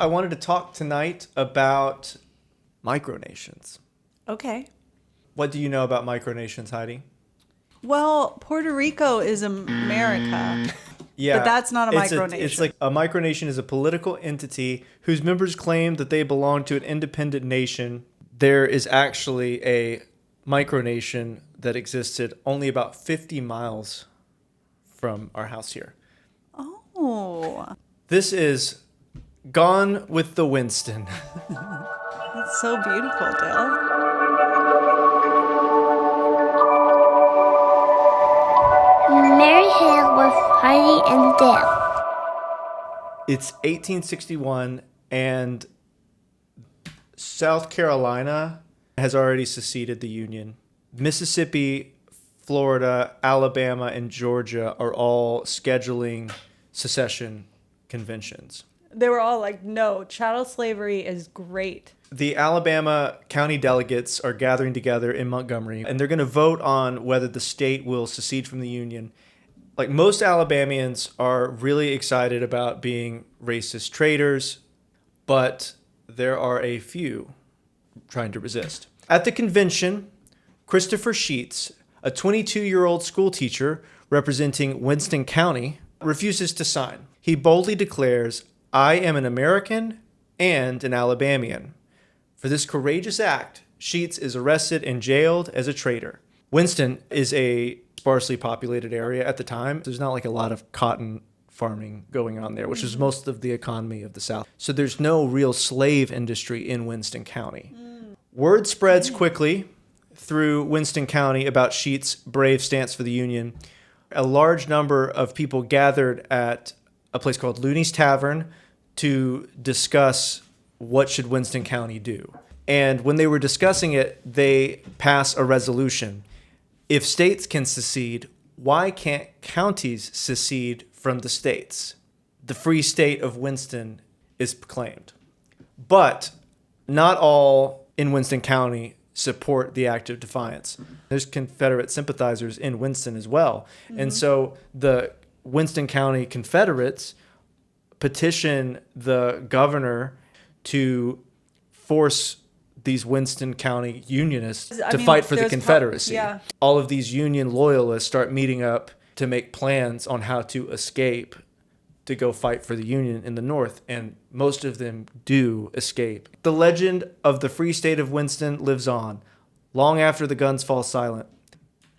I wanted to talk tonight about micronations. Okay. What do you know about micronations, Heidi? Well, Puerto Rico is America. Yeah, but that's not a micronation. It's like a micronation is a political entity whose members claim that they belong to an independent nation. There is actually a micronation that existed only about 50 miles from our house here. Oh. This is Gone with the Winston. That's so beautiful, Dill. Mary Hale with Heidi and Dill. It's 1861, and South Carolina has already seceded the Union. Mississippi, Florida, Alabama, and Georgia are all scheduling secession conventions. They were all like, no, chattel slavery is great. The Alabama county delegates are gathering together in Montgomery, and they're going to vote on whether the state will secede from the Union. Like, most Alabamians are really excited about being racist traitors, but there are a few trying to resist. At the convention, Christopher Sheets, a 22-year-old school teacher representing Winston County, refuses to sign. He boldly declares, "I am an American and an Alabamian." For this courageous act, Sheets is arrested and jailed as a traitor. Winston is a sparsely populated area at the time. There's not like a lot of cotton farming going on there, which is most of the economy of the South. So there's no real slave industry in Winston County. Word spreads quickly through Winston County about Sheets' brave stance for the Union. A large number of people gathered at a place called Looney's Tavern to discuss what should Winston County do. And when they were discussing it, they pass a resolution. If states can secede, why can't counties secede from the states? The free state of Winston is proclaimed. But not all in Winston County support the act of defiance. There's Confederate sympathizers in Winston as well. Mm-hmm. And so the Winston County Confederates petition the governor to force these Winston County Unionists to fight for the Confederacy. All of these Union loyalists start meeting up to make plans on how to escape to go fight for the Union in the North, and most of them do escape. The legend of the Free State of Winston lives on, long after the guns fall silent.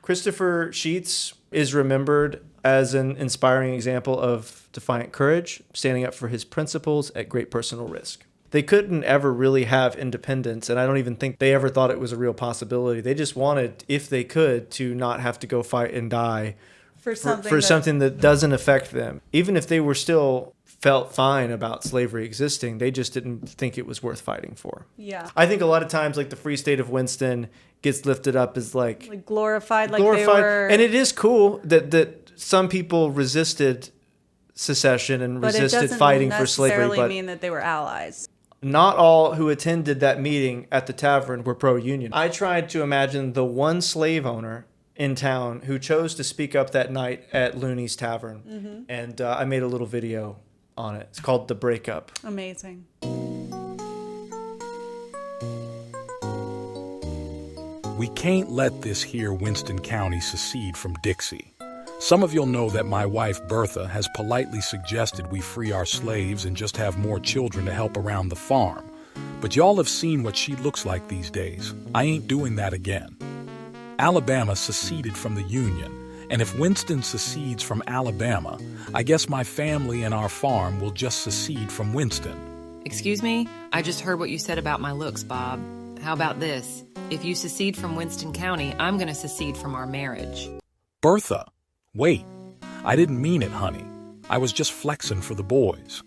Christopher Sheets is remembered as an inspiring example of defiant courage, standing up for his principles at great personal risk. They couldn't ever really have independence, and I don't even think they ever thought it was a real possibility. They just wanted, if they could, to not have to go fight and die for something that doesn't affect them. Even if they were still felt fine about slavery existing, they just didn't think it was worth fighting for. Yeah. I think a lot of times, like, the Free State of Winston gets lifted up as like glorified, they were. And it is cool that some people resisted secession and resisted fighting for slavery. But it doesn't necessarily mean that they were allies. Not all who attended that meeting at the tavern were pro-union. I tried to imagine the one slave owner in town who chose to speak up that night at Looney's Tavern. And I made a little video on it. It's called The Breakup. Amazing. We can't let this here Winston County secede from Dixie. Some of you'll know that my wife, Bertha, has politely suggested we free our slaves and just have more children to help around the farm. But y'all have seen what she looks like these days. I ain't doing that again. Alabama seceded from the Union, and if Winston secedes from Alabama, I guess my family and our farm will just secede from Winston. Excuse me? I just heard what you said about my looks, Bob. How about this? If you secede from Winston County, I'm going to secede from our marriage. Bertha, wait. I didn't mean it, honey. I was just flexing for the boys.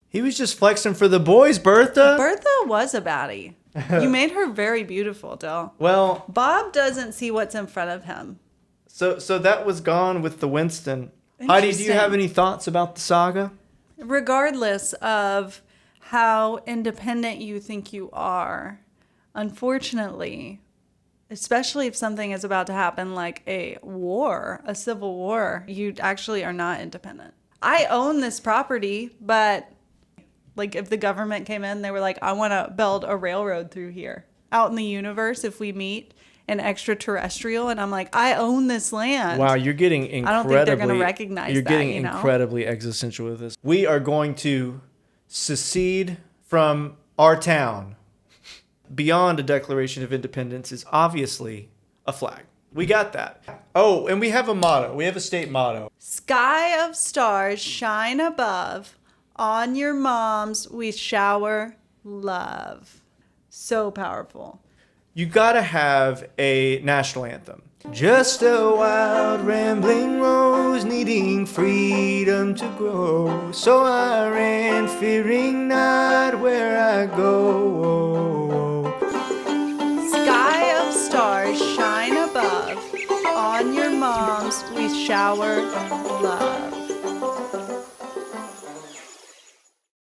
He was just flexing for the boys, Bertha. Bertha was a baddie. You made her very beautiful, Dill. Well, Bob doesn't see what's in front of him. So that was Gone with the Winston. Heidi, do you have any thoughts about the saga? Regardless of how independent you think you are, unfortunately, especially if something is about to happen like a war, a civil war, you actually are not independent. I own this property, but like if the government came in, they were like, I want to build a railroad through here out in the universe if we meet an extraterrestrial. And I'm like, I own this land. Wow, you're getting incredibly... I don't think they're going to recognize you're that, getting you know? incredibly existential with this. We are going to secede from our town. Beyond a Declaration of Independence is obviously a flag. We got that. Oh, and we have a motto. We have a state motto. Sky of stars shine above. On your moms we shower love. So powerful. You gotta have a national anthem. Just a wild rambling rose needing freedom to grow. So I ran fearing not where I go. Sky of stars shine above. On your moms we shower love.